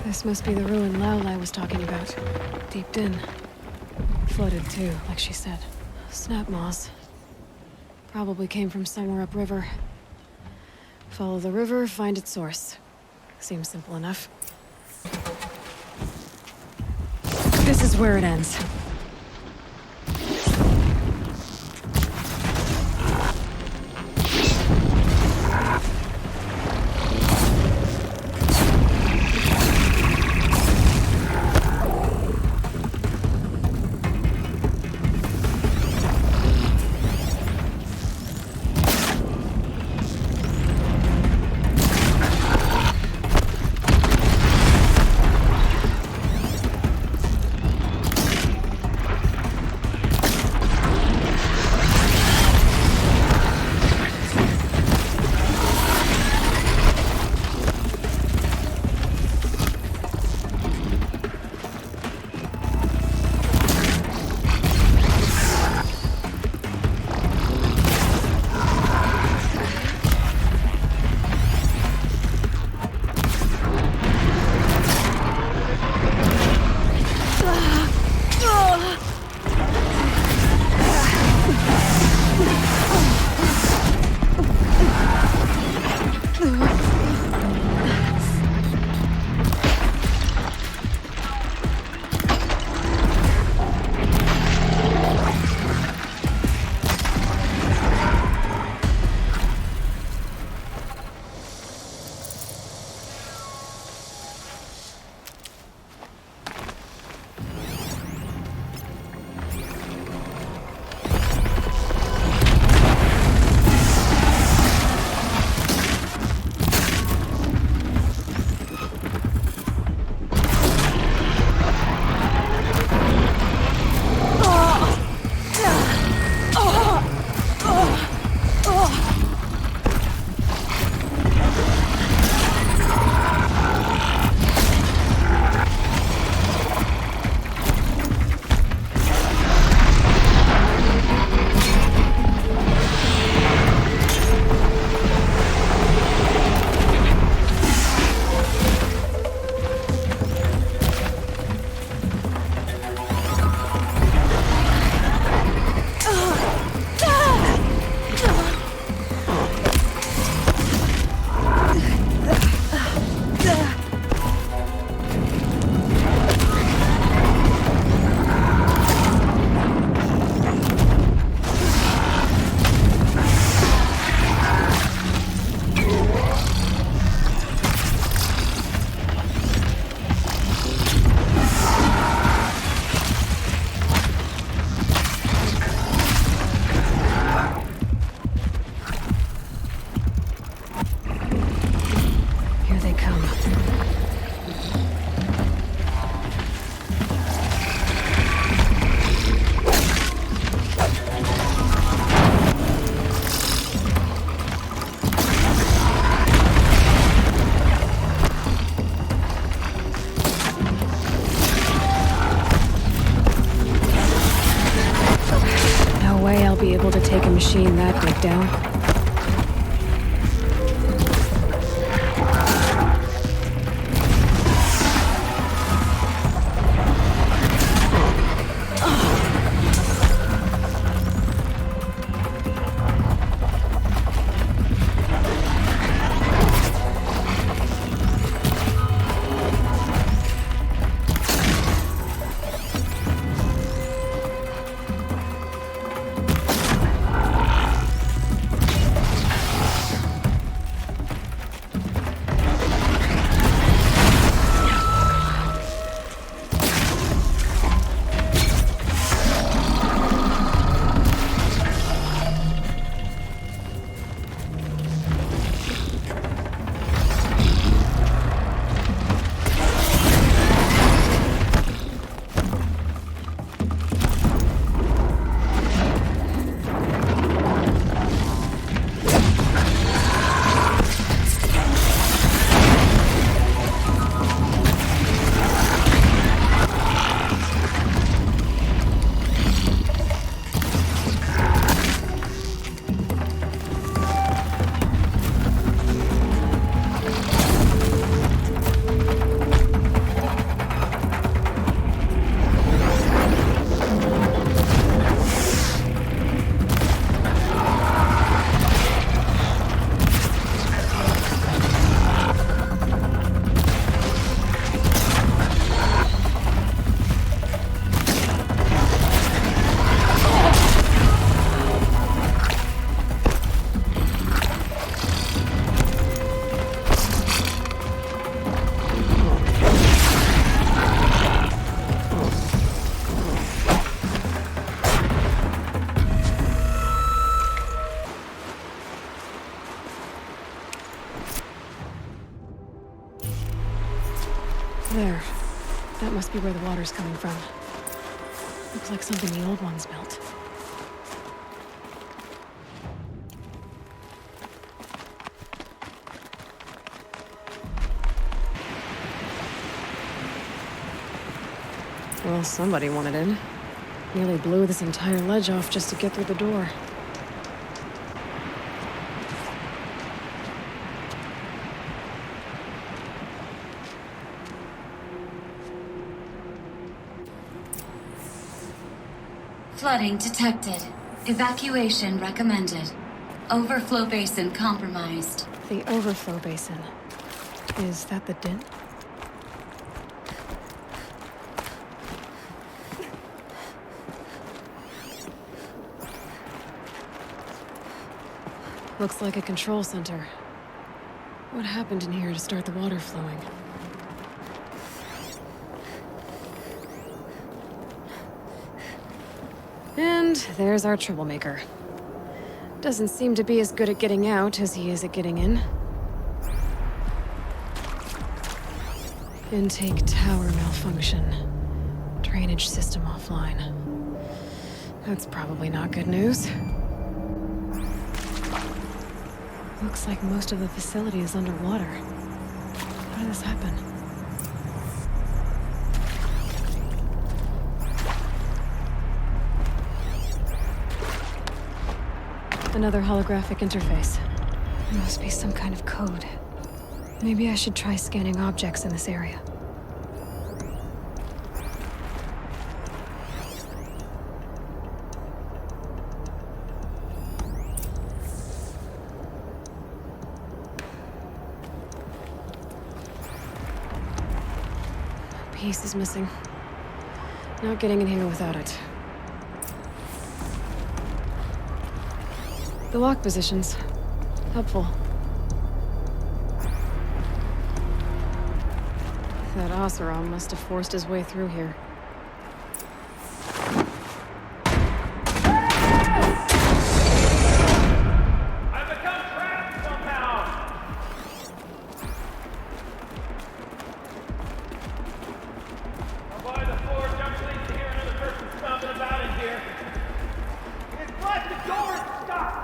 This must be the ruin Laulai was talking about. Deeped in. Flooded too, like she said. Snap moss. Probably came from somewhere upriver. Follow the river, find its source. Seems simple enough. This is where it ends. Take a machine that big down. must be where the water's coming from. Looks like something the old ones built. Well, somebody wanted in. Nearly blew this entire ledge off just to get through the door. Flooding detected. Evacuation recommended. Overflow basin compromised. The overflow basin. Is that the dent? Looks like a control center. What happened in here to start the water flowing? And there's our troublemaker. Doesn't seem to be as good at getting out as he is at getting in. Intake tower malfunction. Drainage system offline. That's probably not good news. Looks like most of the facility is underwater. How did this happen? Another holographic interface. There must be some kind of code. Maybe I should try scanning objects in this area. A piece is missing. Not getting in here without it. The lock positions. Helpful. That Oseram must have forced his way through here. I've become trapped somehow! I'll buy the floor, jump leads to hear another person stomping about in here. It's plastic doors stuck!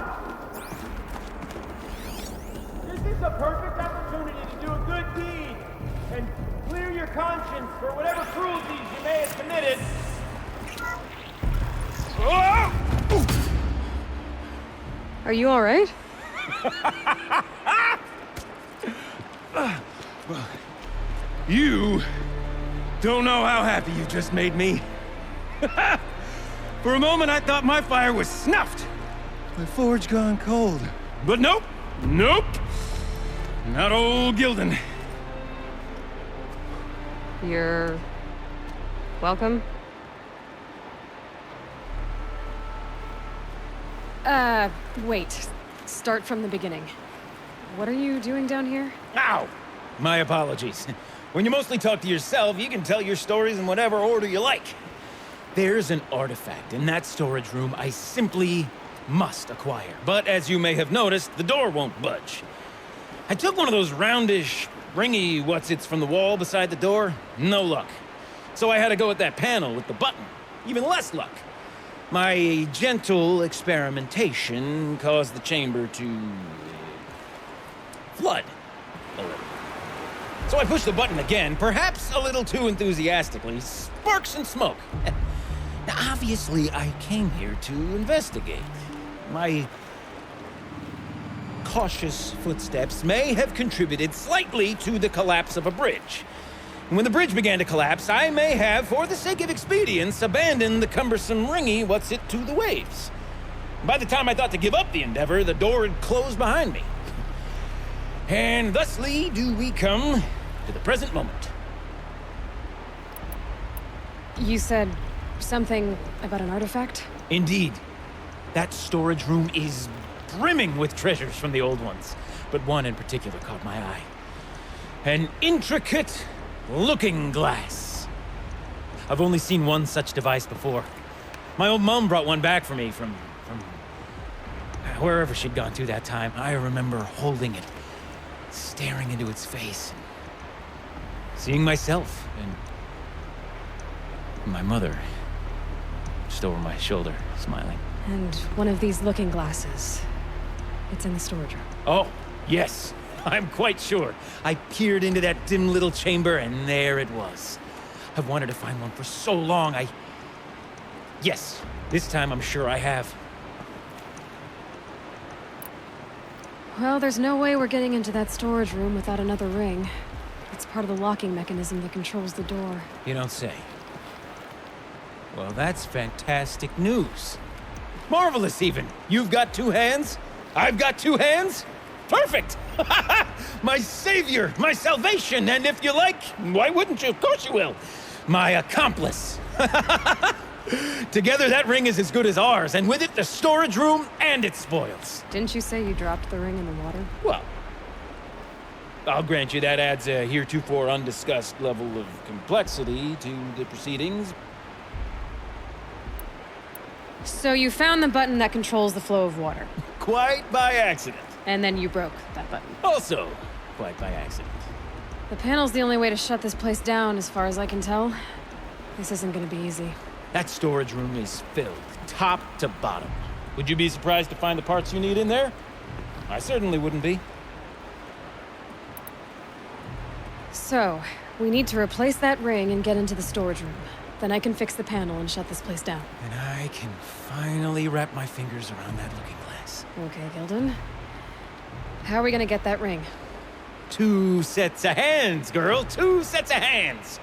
This is a perfect opportunity to do a good deed and clear your conscience for whatever cruelties you may have committed. Are you all right? You don't know how happy you just made me. For a moment, I thought my fire was snuffed. My forge gone cold. But nope, nope. Not old Gildun. You're... welcome? Wait. Start from the beginning. What are you doing down here? Ow! My apologies. When you mostly talk to yourself, you can tell your stories in whatever order you like. There's an artifact in that storage room I simply must acquire. But as you may have noticed, the door won't budge. I took one of those roundish, ringy what's-its from the wall beside the door. No luck. So I had to go with that panel with the button. Even less luck. My gentle experimentation caused the chamber to... flood a little. So I pushed the button again, perhaps a little too enthusiastically. Sparks and smoke. Now, obviously, I came here to investigate. My cautious footsteps may have contributed slightly to the collapse of a bridge. And when the bridge began to collapse, I may have, for the sake of expedience, abandoned the cumbersome ringy what's-it to the waves. By the time I thought to give up the endeavor, the door had closed behind me. And thusly do we come to the present moment. You said something about an artifact? Indeed. That storage room is brimming with treasures from the old ones, but one in particular caught my eye. An intricate looking glass. I've only seen one such device before. My old mom brought one back for me from wherever she'd gone to that time. I remember holding it, staring into its face, seeing myself, and My mother, just over my shoulder, smiling. And one of these looking glasses. It's in the storage room. Oh, yes. I'm quite sure. I peered into that dim little chamber, and there it was. I've wanted to find one for so long, Yes, this time I'm sure I have. Well, there's no way we're getting into that storage room without another ring. It's part of the locking mechanism that controls the door. You don't say. Well, that's fantastic news. Marvelous, even. You've got two hands. I've got two hands. Perfect! My savior, my salvation, and if you like, why wouldn't you? Of course you will. My accomplice. Together, that ring is as good as ours, and with it, the storage room and its spoils. Didn't you say you dropped the ring in the water? Well, I'll grant you that adds a heretofore undiscussed level of complexity to the proceedings. So you found the button that controls the flow of water. Quite by accident. And then you broke that button. Also, quite by accident. The panel's the only way to shut this place down, as far as I can tell. This isn't gonna be easy. That storage room is filled, top to bottom. Would you be surprised to find the parts you need in there? I certainly wouldn't be. So, we need to replace that ring and get into the storage room. Then I can fix the panel and shut this place down. And I can finally wrap my fingers around that looking glass. Okay, Gildun. How are we gonna get that ring? 2 sets of hands, girl. 2 sets of hands.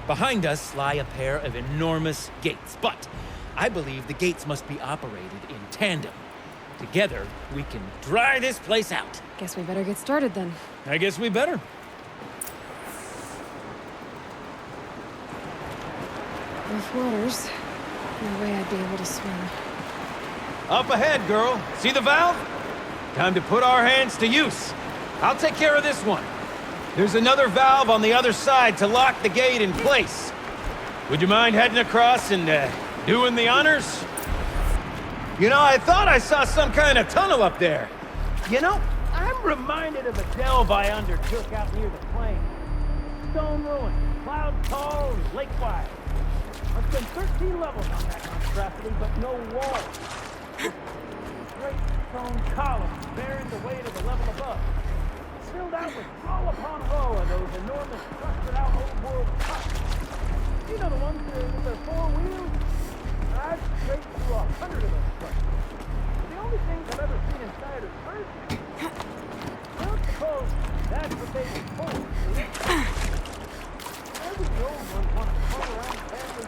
Behind us lie a pair of enormous gates, but I believe the gates must be operated in tandem. Together, we can dry this place out. Guess we better get started then. I guess we better. Rough waters. No way I'd be able to swim. Up ahead, girl. See the valve? Time to put our hands to use. I'll take care of this one. There's another valve on the other side to lock the gate in place. Would you mind heading across and doing the honors? You know, I thought I saw some kind of tunnel up there. You know, I'm reminded of a delve I undertook out near the plain. Stone ruin, cloud tall and lake wide. I've been 13 levels on that monstrosity, but no walls. Great stone columns bearing the weight of the level above. Filled out with row upon row of those enormous crusted-out old-world trucks. You know the ones with their 4 wheels? I've straight through 100 of those trucks. The only things I've ever seen inside are birds. I don't suppose that's what they were for. Maybe the old ones want to come around family.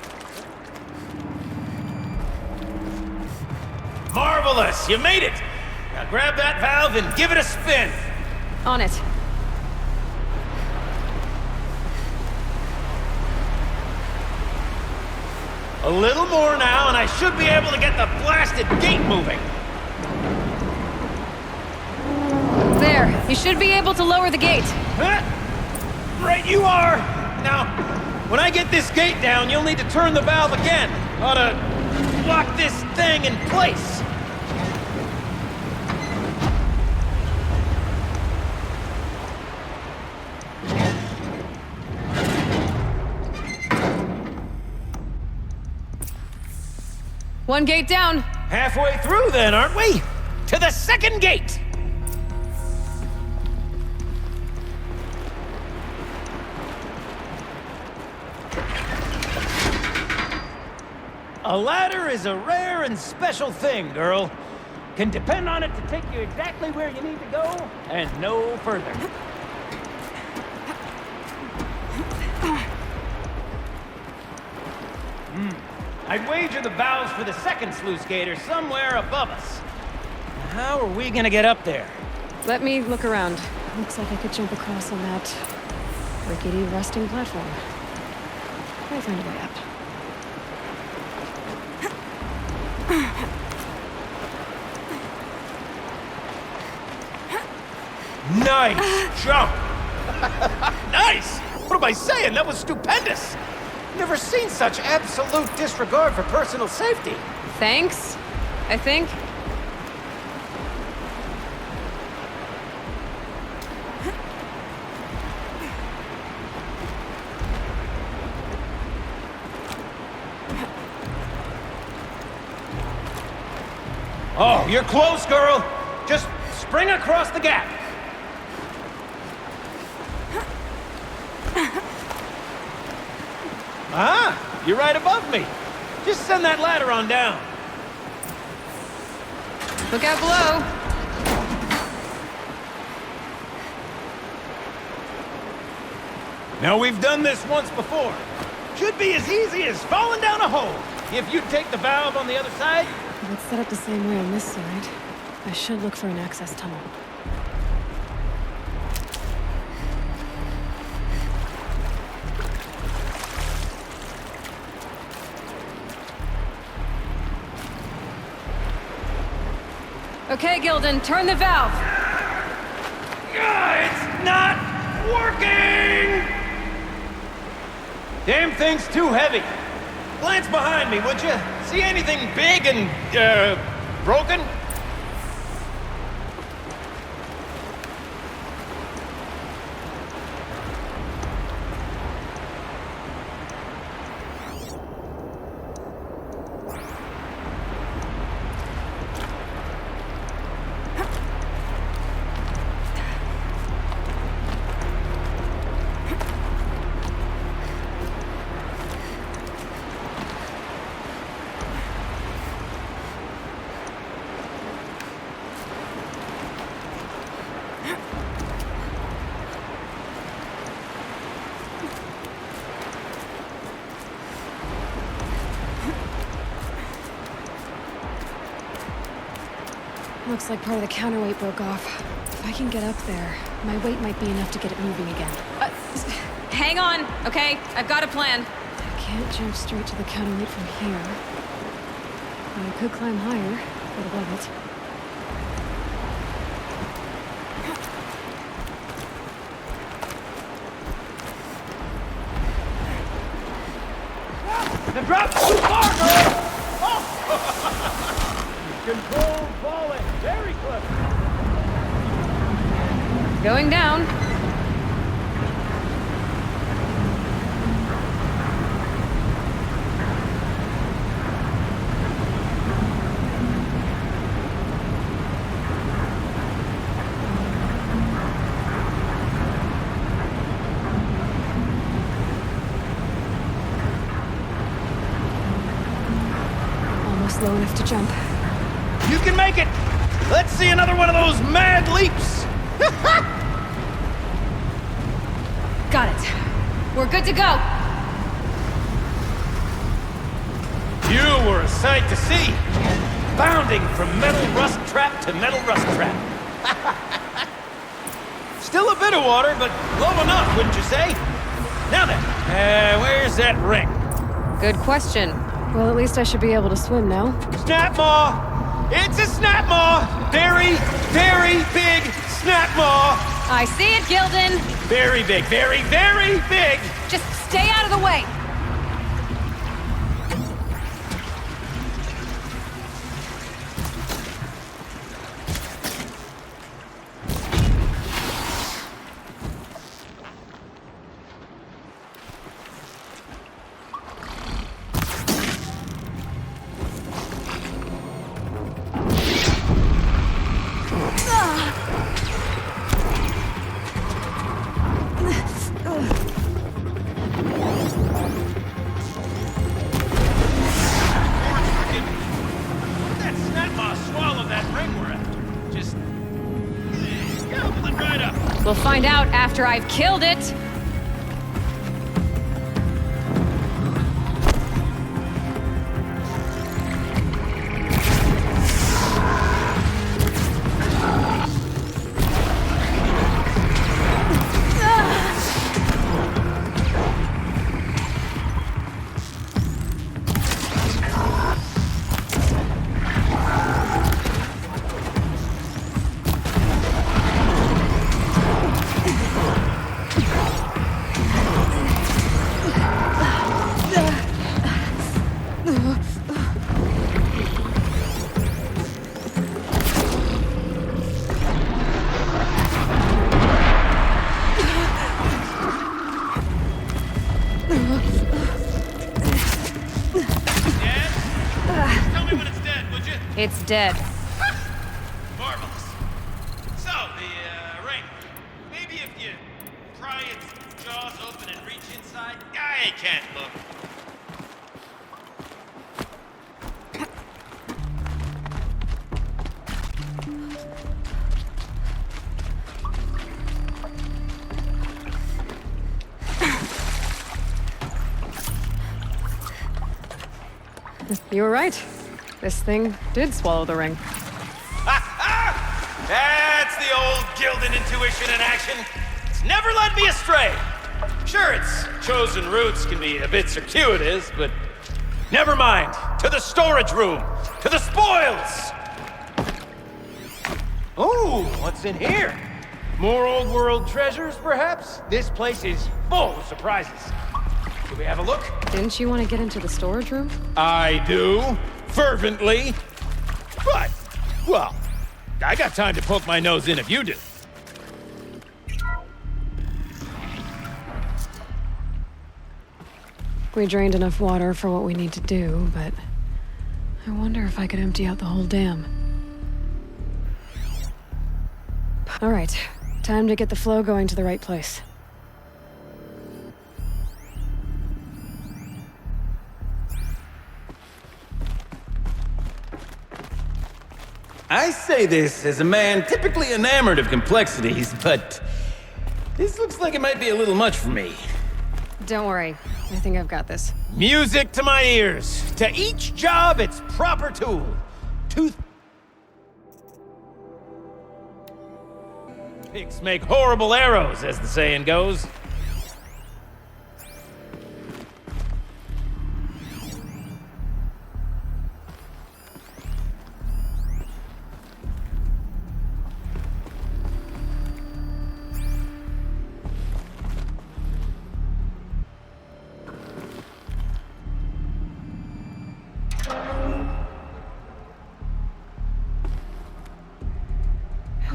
Marvelous! You made it! Now grab that valve and give it a spin! On it. A little more now, and I should be able to get the blasted gate moving. There. You should be able to lower the gate. Huh? Right you are! Now, when I get this gate down, you'll need to turn the valve again. Ought to lock this thing in place. One gate down. Halfway through then, aren't we? To the second gate! A ladder is a rare and special thing, girl. Can depend on it to take you exactly where you need to go, and no further. I'd wager the valves for the second sluice gate are somewhere above us. How are we gonna get up there? Let me look around. Looks like I could jump across on that rickety rusting platform. I'll find a way up. Nice jump! Nice! What am I saying? That was stupendous! Never seen such absolute disregard for personal safety. Thanks, I think. Oh, you're close, girl. Just spring across the gap. Ah, you're right above me. Just send that ladder on down. Look out below. Now, we've done this once before. Should be as easy as falling down a hole. If you take the valve on the other side. If it's set up the same way on this side, I should look for an access tunnel. Okay, Gildun, turn the valve. It's not working! Damn thing's too heavy. Glance behind me, would you? See anything big and, broken? Looks like part of the counterweight broke off. If I can get up there, my weight might be enough to get it moving again. Hang on, okay? I've got a plan. I can't jump straight to the counterweight from here. But I could climb higher, get above it. The drop's too far, girl! Oh! Control falling. Very clever. Going down. Almost low enough to jump. You can make it! Let's see another one of those mad leaps! Got it. We're good to go. You were a sight to see. Bounding from metal rust trap to metal rust trap. Still a bit of water, but low enough, wouldn't you say? Now then, where's that ring? Good question. Well, at least I should be able to swim now. Snap maw! It's a snap maw! Very, very big snap maw! I see it, Gildun. Very big, very, very big! Just stay out of the way. We'll find out after I've killed it. It's dead. I can't look. You were right. This thing did swallow the ring. That's the old Gildun intuition in action. It's never led me astray. Sure, its chosen routes can be a bit circuitous, but never mind. To the storage room, to the spoils. Ooh, what's in here? More old world treasures, perhaps? This place is full of surprises. Should we have a look? Didn't you want to get into the storage room? I do, fervently. But, well, I got time to poke my nose in if you do. We drained enough water for what we need to do, but I wonder if I could empty out the whole dam. All right, time to get the flow going to the right place. I say this as a man typically enamored of complexities, but this looks like it might be a little much for me. Don't worry, I think I've got this. Music to my ears. To each job, its proper tool. Pigs make horrible arrows, as the saying goes.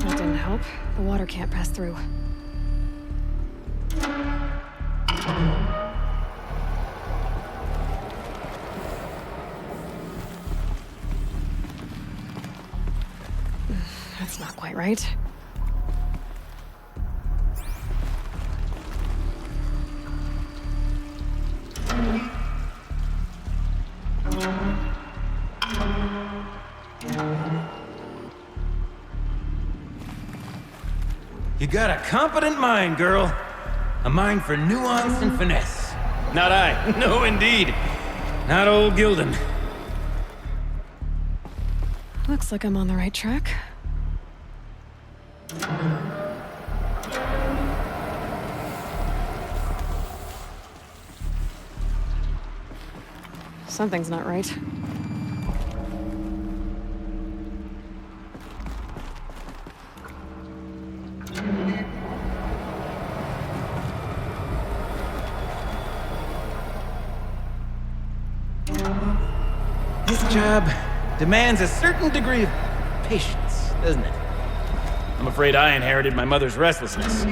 That didn't help. The water can't pass through. That's not quite right. You got a competent mind, girl. A mind for nuance and finesse. Not I. No, indeed. Not old Gildun. Looks like I'm on the right track. Something's not right. This job demands a certain degree of patience, doesn't it? I'm afraid I inherited my mother's restlessness.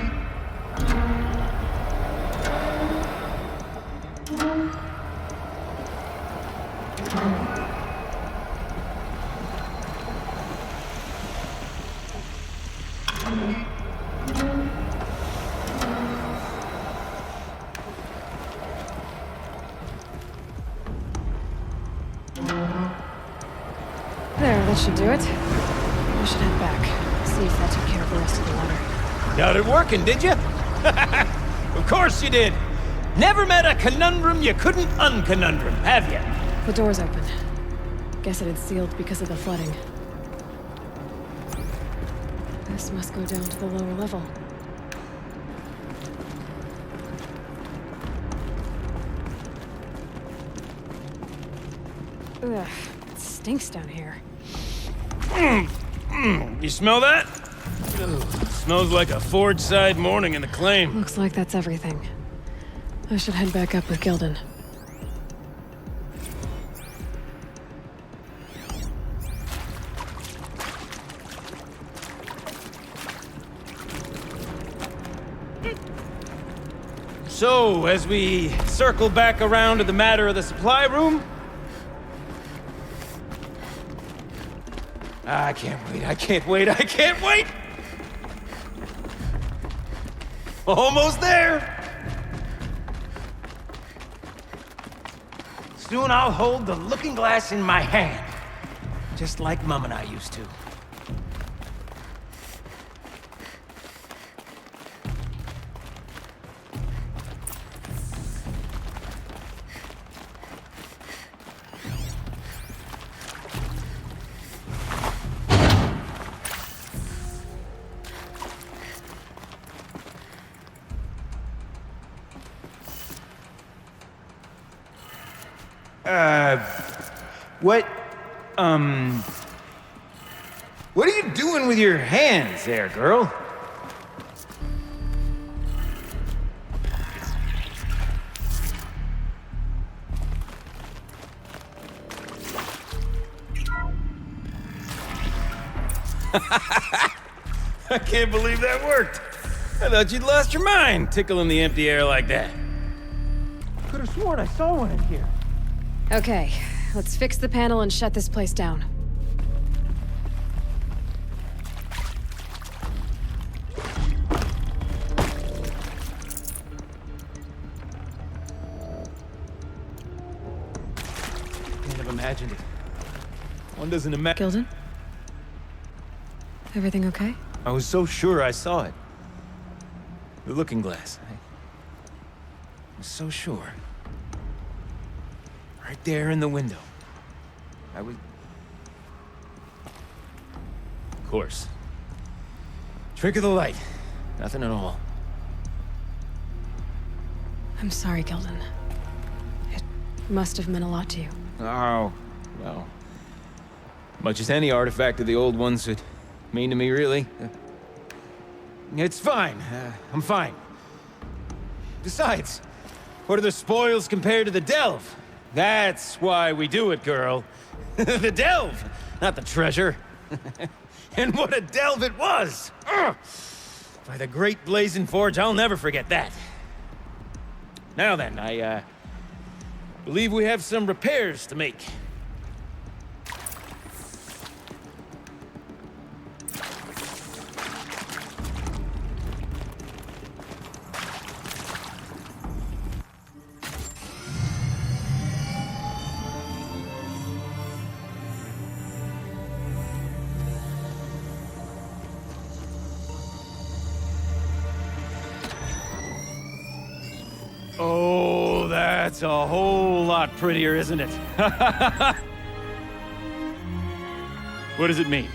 There, that should do it. We should head back. See if that took care of the rest of the water. Got it working, did you? Of course you did. Never met a conundrum you couldn't unconundrum, have you? The door's open. Guess it had sealed because of the flooding. This must go down to the lower level. Ugh, it stinks down here. You smell that? Ugh, smells like a forge-side morning in the claim. Looks like that's everything. I should head back up with Gildun. So, as we circle back around to the matter of the supply room... I can't wait, I can't wait, I can't wait! Almost there! Soon I'll hold the looking glass in my hand. Just like Mum and I used to. What are you doing with your hands there, girl? I can't believe that worked. I thought you'd lost your mind, tickling the empty air like that. Could have sworn I saw one in here. Okay, let's fix the panel and shut this place down. Can't have imagined it. One doesn't imagine. Gildun? Everything okay? I was so sure I saw it. The looking glass. I was so sure. Right there in the window. I was... Of course. Trick of the light. Nothing at all. I'm sorry, Gildun. It must have meant a lot to you. Oh, well. Much as any artifact of the old ones would mean to me, really. It's fine. I'm fine. Besides, what are the spoils compared to the delve? That's why we do it, girl. The delve, not the treasure. And what a delve it was! Ugh. By the great blazing forge, I'll never forget that. Now then, I believe we have some repairs to make. Oh, that's a whole lot prettier, isn't it? What does it mean?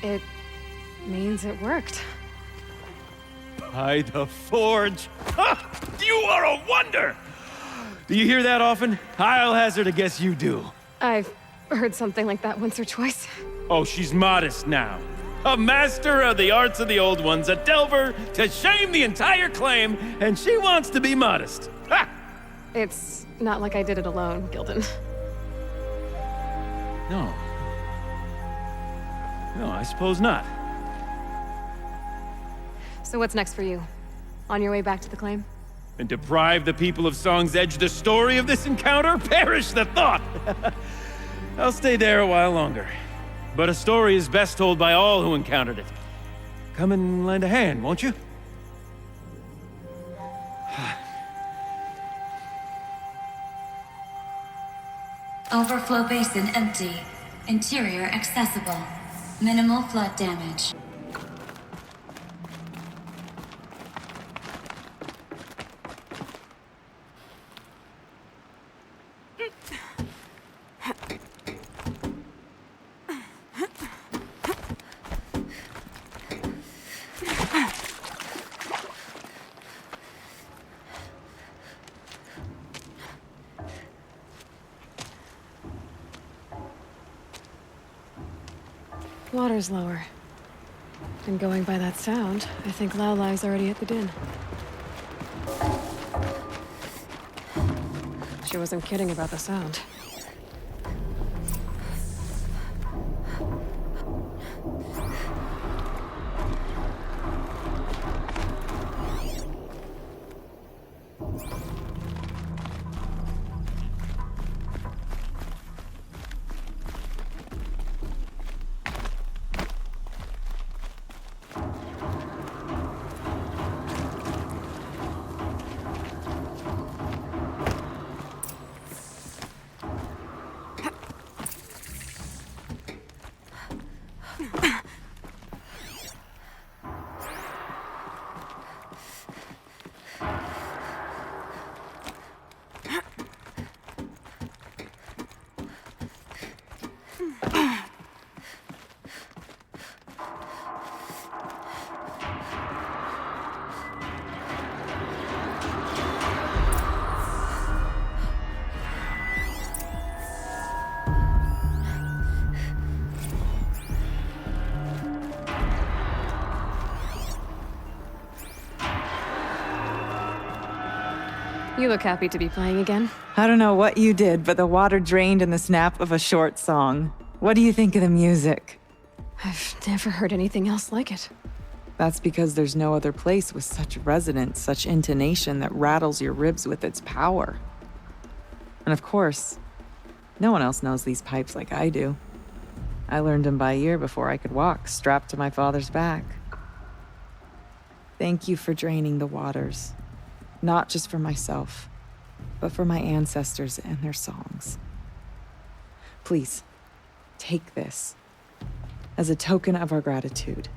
It means it worked. By the forge! Ha! You are a wonder! Do you hear that often? I'll hazard a guess you do. I've heard something like that once or twice. Oh, she's modest now. A master of the arts of the old ones, a delver to shame the entire claim, and she wants to be modest. Ha! It's not like I did it alone, Gildun. No. No, I suppose not. So what's next for you? On your way back to the claim? And deprive the people of Song's Edge the story of this encounter? Perish the thought! I'll stay there a while longer. But a story is best told by all who encountered it. Come and lend a hand, won't you? Overflow basin empty. Interior accessible. Minimal flood damage. Water's lower. And going by that sound, I think Laolai's already at the din. She wasn't kidding about the sound. You look happy to be playing again. I don't know what you did, but the water drained in the snap of a short song. What do you think of the music? I've never heard anything else like it. That's because there's no other place with such resonance, such intonation that rattles your ribs with its power. And of course, no one else knows these pipes like I do. I learned them by ear before I could walk, strapped to my father's back. Thank you for draining the waters. Not just for myself, but for my ancestors and their songs. Please, take this as a token of our gratitude.